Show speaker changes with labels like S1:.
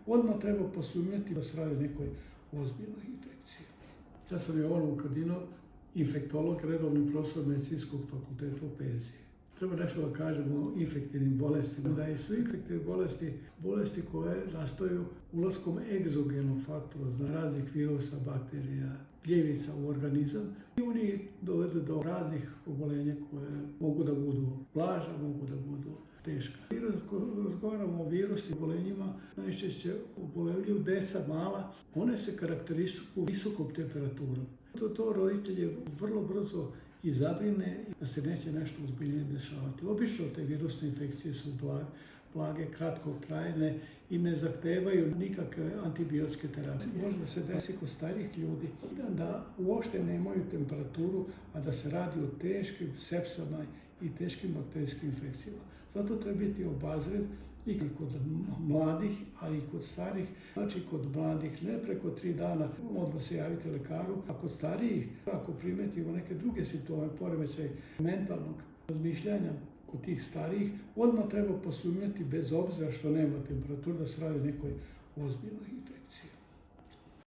S1: odmah treba posumnjati da se radi o nekoj ozbiljnoj infekciji. Ja sam Jovan Vukadinov, infektolog, redovni profesor medicinskog fakulteta u penziji. Treba nešto da kažemo o infektivnim bolestima. Da i sve infektivne bolesti koje nastaju ulaskom egzogenog faktora, raznih virusa, bakterija, gljivica u organizam, i oni dovedu do raznih obolenja koje mogu da budu blaža, mogu da budu teška. Razgovaramo o virusnim obolenjima, najčešće obolevljuju deca mala, one se karakteristiku visokom temperaturom. To roditelje vrlo brzo i zabrine da se neće nešto ozbiljnije dešavati. Obično te virusne infekcije su blage, kratkog trajne i ne zahtevaju nikakve antibiotske terapije. Može da se desi kod starih ljudi da uopšte nemaju temperaturu, a da se radi o teškim sepsama i teškim bakterijskim infekcijama. Zato treba biti obazriv i kod mladih, ali i kod starih. Znači, kod mladih ne preko 3 dana odmah se javite lekaru, a kod starijih, ako primetimo neke druge simptome, poremećaj mentalnog razmišljanja kod tih starijih, odmah treba posumnjati bez obzira što nema temperaturu da se radi o nekoj ozbiljnoj infekciji.